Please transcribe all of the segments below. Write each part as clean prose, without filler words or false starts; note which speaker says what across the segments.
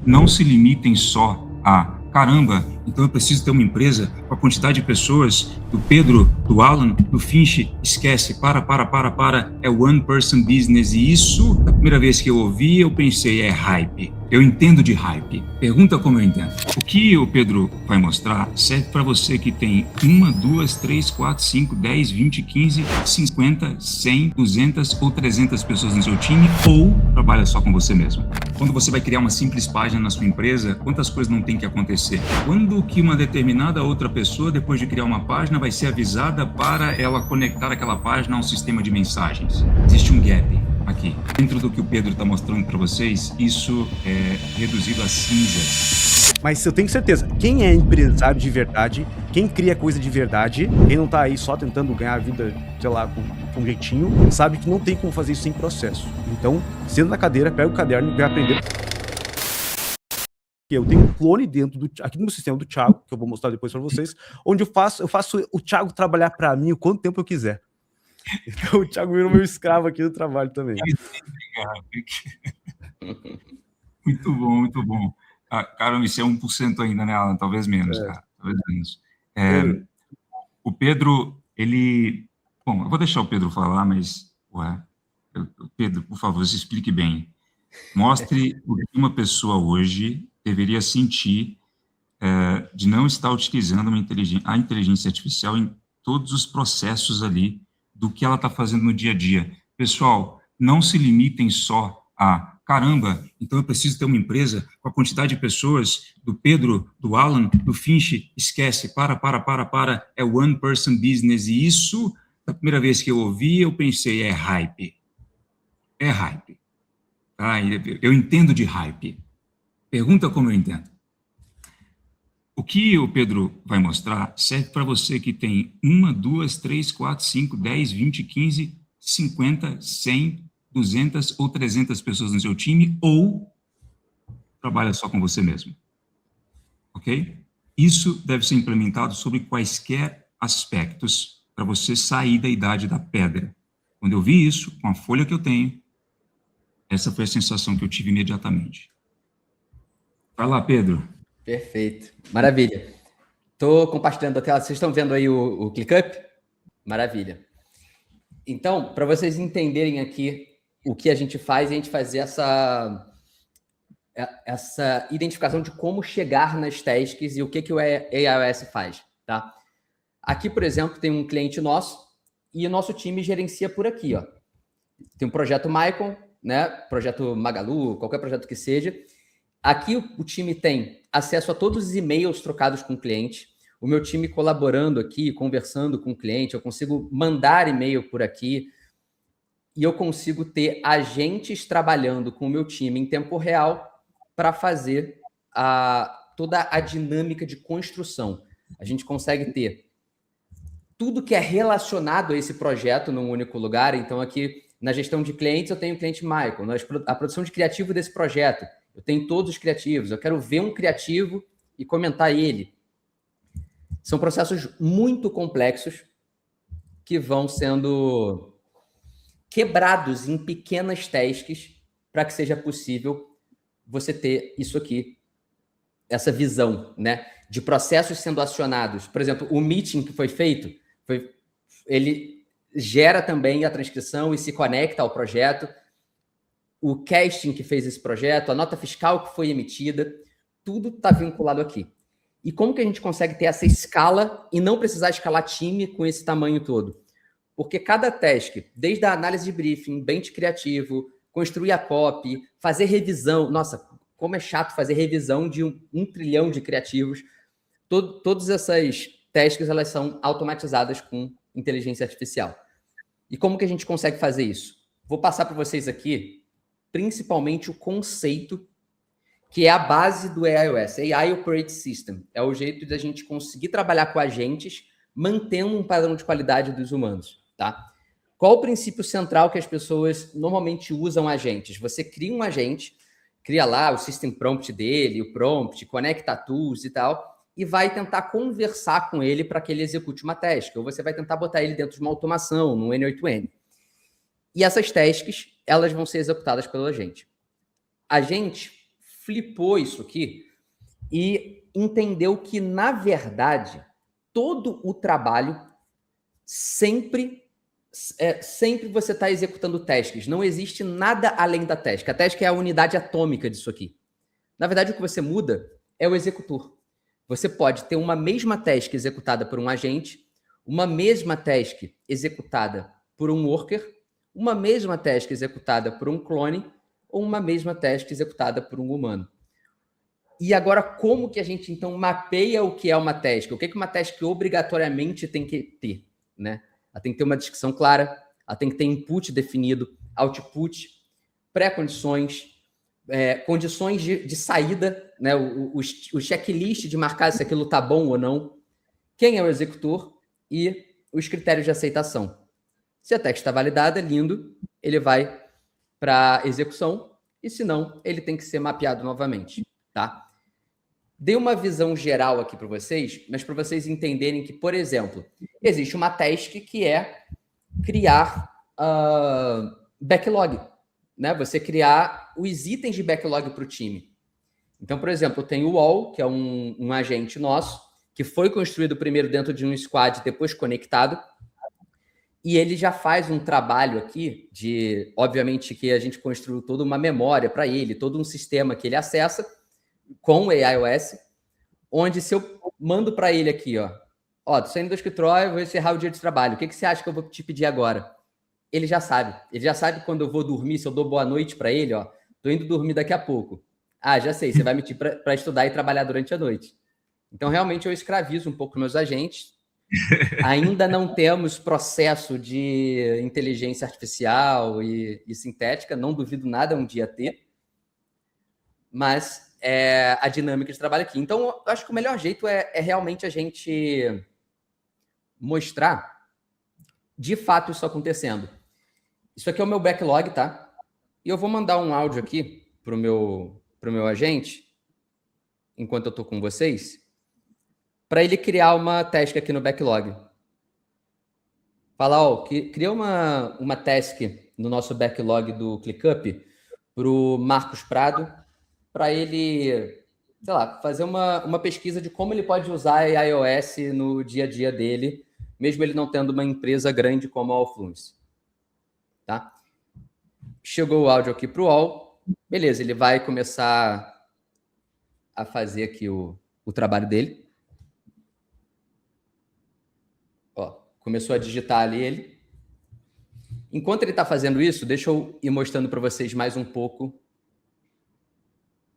Speaker 1: não se limitem só a caramba, então eu preciso ter uma empresa com a quantidade de pessoas do Pedro, do Alan, do Finch, esquece, para, é one person business, e isso, a primeira vez que eu ouvi, eu pensei, é hype. Eu entendo de hype. Pergunta como eu entendo. O que o Pedro vai mostrar serve para você que tem 1, 2, 3, 4, 5, 10, 20, 15, 50, 100, 200 ou 300 pessoas no seu time, ou trabalha só com você mesmo. Quando você vai criar uma simples página na sua empresa, quantas coisas não tem que acontecer? Quando que uma determinada outra pessoa, depois de criar uma página, vai ser avisada para ela conectar aquela página a um sistema de mensagens? Existe um gap aqui. Dentro do que o Pedro está mostrando para vocês, isso é reduzido a cinzas.
Speaker 2: Mas eu tenho certeza, quem é empresário de verdade, quem cria coisa de verdade, quem não tá aí só tentando ganhar a vida, sei lá, com um jeitinho, sabe que não tem como fazer isso sem processo. Então, senta na cadeira, pega o caderno e vai aprender. Eu tenho um clone dentro aqui no meu sistema do Thiago, que eu vou mostrar depois para vocês, onde eu faço o Thiago trabalhar para mim o quanto tempo eu quiser. Então o Thiago virou meu escravo aqui no trabalho também.
Speaker 1: Muito bom, muito bom. Cara, isso é 1% ainda, né, Alan? Talvez menos, cara. Talvez menos. O Pedro, ele... Bom, eu vou deixar o Pedro falar, mas... Pedro, por favor, se explique bem. Mostre o que uma pessoa hoje deveria sentir de não estar utilizando a inteligência artificial em todos os processos ali do que ela está fazendo no dia a dia. Pessoal, não se limitem só a caramba, então eu preciso ter uma empresa com a quantidade de pessoas do Pedro, do Alan, do Finch, esquece, para, é one person business, e isso, a primeira vez que eu ouvi, eu pensei, é hype. É hype. Tá? Eu entendo de hype. Pergunta como eu entendo. O que o Pedro vai mostrar serve para você que tem 1, 2, 3, 4, 5, 10, 20, 15, 50, 100, 200 ou 300 pessoas no seu time, ou trabalha só com você mesmo. Ok? Isso deve ser implementado sobre quaisquer aspectos para você sair da idade da pedra. Quando eu vi isso, com a folha que eu tenho, essa foi a sensação que eu tive imediatamente. Vai lá, Pedro.
Speaker 3: Perfeito. Maravilha. Estou compartilhando a tela. Vocês estão vendo aí o ClickUp? Maravilha. Então, para vocês entenderem aqui o que a gente faz, a gente fazer essa identificação de como chegar nas tasks e o que o AIOS faz, tá? Aqui, por exemplo, tem um cliente nosso e o nosso time gerencia por aqui, ó. Tem um projeto Maicon, né? Projeto Magalu, qualquer projeto que seja. Aqui o time tem acesso a todos os e-mails trocados com o cliente. O meu time colaborando aqui, conversando com o cliente, eu consigo mandar e-mail por aqui e eu consigo ter agentes trabalhando com o meu time em tempo real para fazer toda a dinâmica de construção. A gente consegue ter tudo que é relacionado a esse projeto num único lugar. Então, aqui na gestão de clientes, eu tenho o cliente Michael. A produção de criativo desse projeto, eu tenho todos os criativos. Eu quero ver um criativo e comentar ele. São processos muito complexos que vão sendo quebrados em pequenas tasks para que seja possível você ter isso aqui, essa visão, né, de processos sendo acionados. Por exemplo, o meeting que foi feito, ele gera também a transcrição e se conecta ao projeto. O casting que fez esse projeto, a nota fiscal que foi emitida, tudo está vinculado aqui. E como que a gente consegue ter essa escala e não precisar escalar time com esse tamanho todo? Porque cada task, desde a análise de briefing, bench criativo, construir a copy, fazer revisão, nossa, como é chato fazer revisão de um trilhão de criativos, todas essas tasks, elas são automatizadas com inteligência artificial. E como que a gente consegue fazer isso? Vou passar para vocês aqui, principalmente o conceito, que é a base do AIOS, AI Operating System. É o jeito de a gente conseguir trabalhar com agentes, mantendo um padrão de qualidade dos humanos, tá? Qual o princípio central que as pessoas normalmente usam agentes? Você cria um agente, cria lá o system prompt dele, o prompt, conecta tools e tal, e vai tentar conversar com ele para que ele execute uma task, ou você vai tentar botar ele dentro de uma automação, no N8N. E essas tasks, elas vão ser executadas pelo agente. A gente flipou isso aqui e entendeu que, na verdade, todo o trabalho sempre você está executando tasks. Não existe nada além da task. A task é a unidade atômica disso aqui. Na verdade, o que você muda é o executor. Você pode ter uma mesma task executada por um agente, uma mesma task executada por um worker, uma mesma task executada por um clone ou uma mesma task executada por um humano. E agora, como que a gente, então, mapeia o que é uma task? O que uma task obrigatoriamente tem que ter, né? Ela tem que ter uma descrição clara, ela tem que ter input definido, output, pré-condições, condições de saída, né? O checklist de marcar se aquilo está bom ou não, quem é o executor e os critérios de aceitação. Se a task está validada, lindo, ele vai para execução, e se não, ele tem que ser mapeado novamente, tá? Dei uma visão geral aqui para vocês, mas para vocês entenderem que, por exemplo, existe uma task que é criar backlog, né? Você criar os itens de backlog para o time. Então, por exemplo, eu tenho o Wall, que é um agente nosso, que foi construído primeiro dentro de um squad, depois conectado, e ele já faz um trabalho aqui de, obviamente, que a gente construiu toda uma memória para ele, todo um sistema que ele acessa com o AIOS, onde se eu mando para ele aqui, tô saindo do escritório, vou encerrar o dia de trabalho, o que você acha que eu vou te pedir agora? Ele já sabe quando eu vou dormir, se eu dou boa noite para ele, tô indo dormir daqui a pouco. Ah, já sei, você vai me pedir para estudar e trabalhar durante a noite. Então, realmente, eu escravizo um pouco meus agentes. Ainda não temos processo de inteligência artificial e sintética, não duvido nada um dia ter, mas é a dinâmica de trabalho aqui. Então, eu acho que o melhor jeito é realmente a gente mostrar de fato isso acontecendo. Isso aqui é o meu backlog, tá? E eu vou mandar um áudio aqui pro meu agente, enquanto eu estou com vocês, para ele criar uma task aqui no backlog. Falar, cria uma task no nosso backlog do ClickUp para o Marcos Prado, para ele, sei lá, fazer uma pesquisa de como ele pode usar a iOS no dia a dia dele, mesmo ele não tendo uma empresa grande como a Allfluence. Tá? Chegou o áudio aqui para o All. Beleza, ele vai começar a fazer aqui o trabalho dele. Começou a digitar ali ele. Enquanto ele está fazendo isso, deixa eu ir mostrando para vocês mais um pouco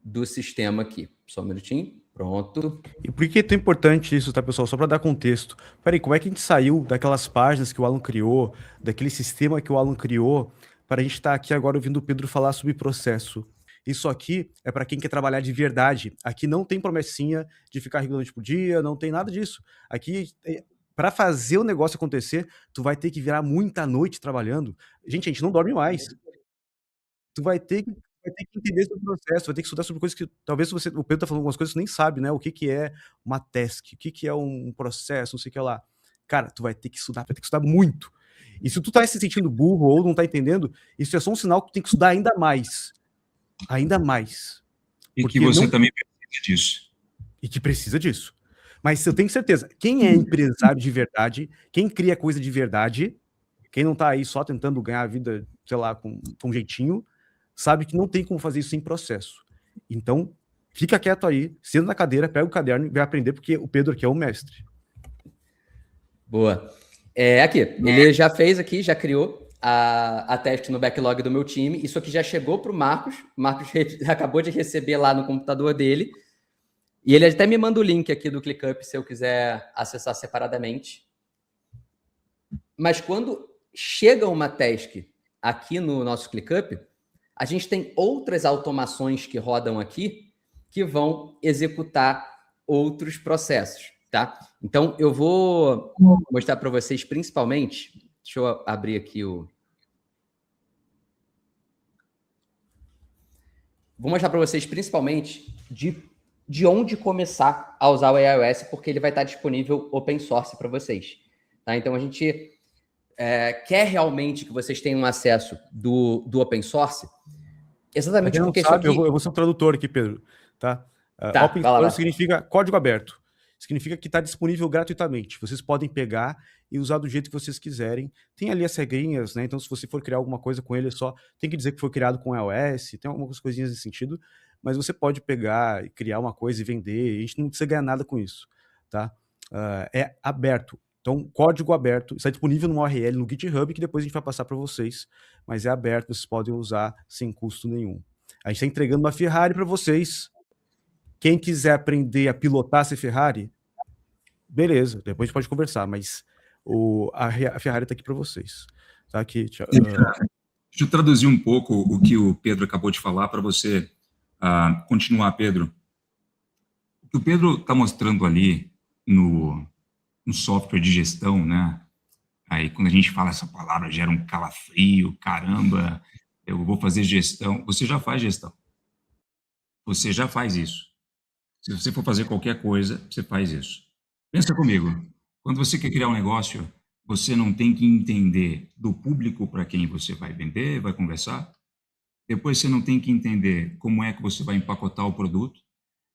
Speaker 3: do sistema aqui. Só um minutinho. Pronto.
Speaker 2: E por que é tão importante isso, tá, pessoal? Só para dar contexto. Peraí, como é que a gente saiu daquelas páginas que o Alan criou, daquele sistema que o Alan criou, para a gente estar aqui agora ouvindo o Pedro falar sobre processo? Isso aqui é para quem quer trabalhar de verdade. Aqui não tem promessinha de ficar regularmente por dia, não tem nada disso. Aqui, para fazer o negócio acontecer, tu vai ter que virar muita noite trabalhando. Gente, a gente não dorme mais. Tu vai ter que entender sobre o processo, vai ter que estudar sobre coisas que talvez o Pedro tá falando algumas coisas que você nem sabe, né? O que é uma task, o que é um processo, não sei o que lá. Cara, tu vai ter que estudar muito. E se tu tá se sentindo burro ou não tá entendendo, isso é só um sinal que tu tem que estudar ainda mais. Ainda mais.
Speaker 1: E que você também precisa disso.
Speaker 2: E que precisa disso. Mas eu tenho certeza, quem é empresário de verdade, quem cria coisa de verdade, quem não tá aí só tentando ganhar a vida, sei lá, com um jeitinho, sabe que não tem como fazer isso sem processo. Então, fica quieto aí, senta na cadeira, pega o caderno e vai aprender, porque o Pedro aqui é o mestre.
Speaker 3: Boa. Aqui, ele já fez aqui, já criou a task no backlog do meu time. Isso aqui já chegou para o Marcos. O Marcos acabou de receber lá no computador dele. E ele até me manda o link aqui do ClickUp se eu quiser acessar separadamente. Mas quando chega uma task aqui no nosso ClickUp, a gente tem outras automações que rodam aqui que vão executar outros processos, tá? Então, eu vou mostrar para vocês principalmente... Deixa eu abrir aqui o... Vou mostrar para vocês principalmente de onde começar a usar o iOS, porque ele vai estar disponível open source para vocês. Tá? Então, a gente quer realmente que vocês tenham acesso do open source. Exatamente
Speaker 2: quem não
Speaker 3: porque
Speaker 2: sabe,
Speaker 3: isso aqui...
Speaker 2: eu vou ser um tradutor aqui, Pedro, tá?
Speaker 3: Tá,
Speaker 2: Open
Speaker 3: vai lá,
Speaker 2: source
Speaker 3: vai.
Speaker 2: significa código aberto. Significa que está disponível gratuitamente. Vocês podem pegar e usar do jeito que vocês quiserem. Tem ali as regrinhas, né? Então, se você for criar alguma coisa com ele, só tem que dizer que foi criado com iOS, tem algumas coisinhas nesse sentido, mas você pode pegar e criar uma coisa e vender. A gente não precisa ganhar nada com isso, tá? É aberto. Então, código aberto, está disponível no URL no GitHub, que depois a gente vai passar para vocês, mas é aberto, vocês podem usar sem custo nenhum. A gente está entregando uma Ferrari para vocês. Quem quiser aprender a pilotar essa Ferrari, beleza, depois a gente pode conversar, mas a Ferrari está aqui para vocês. Tá aqui, tchau.
Speaker 1: Deixa eu traduzir um pouco o que o Pedro acabou de falar para você continuar, Pedro. O que o Pedro está mostrando ali no software de gestão, né? Aí, quando a gente fala essa palavra, gera um calafrio, caramba, eu vou fazer gestão. Você já faz gestão. Você já faz isso. Se você for fazer qualquer coisa, você faz isso. Pensa comigo. Quando você quer criar um negócio, você não tem que entender do público para quem você vai vender, vai conversar. Depois você não tem que entender como é que você vai empacotar o produto.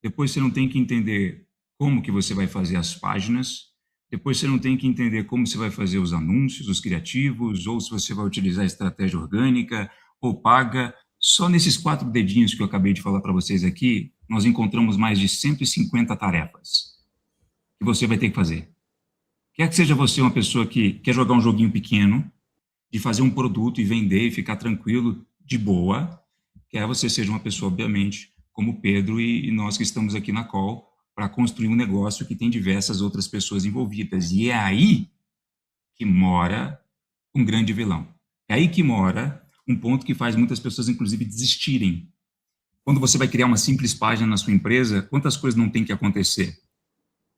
Speaker 1: Depois você não tem que entender como que você vai fazer as páginas. Depois você não tem que entender como você vai fazer os anúncios, os criativos, ou se você vai utilizar estratégia orgânica ou paga. Só nesses 4 dedinhos que eu acabei de falar para vocês aqui, nós encontramos mais de 150 tarefas que você vai ter que fazer. Quer que seja você uma pessoa que quer jogar um joguinho pequeno, de fazer um produto e vender e ficar tranquilo, de boa, quer você seja uma pessoa, obviamente, como o Pedro e nós que estamos aqui na call, para construir um negócio que tem diversas outras pessoas envolvidas. E é aí que mora um grande vilão. É aí que mora um ponto que faz muitas pessoas, inclusive, desistirem. Quando você vai criar uma simples página na sua empresa, quantas coisas não tem que acontecer?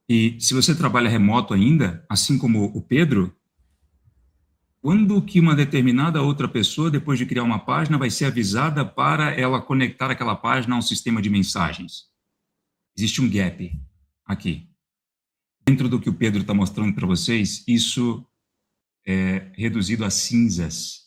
Speaker 1: E se você trabalha remoto ainda, assim como o Pedro, quando que uma determinada outra pessoa, depois de criar uma página, vai ser avisada para ela conectar aquela página a um sistema de mensagens? Existe um gap aqui. Dentro do que o Pedro está mostrando para vocês, isso é reduzido a cinzas.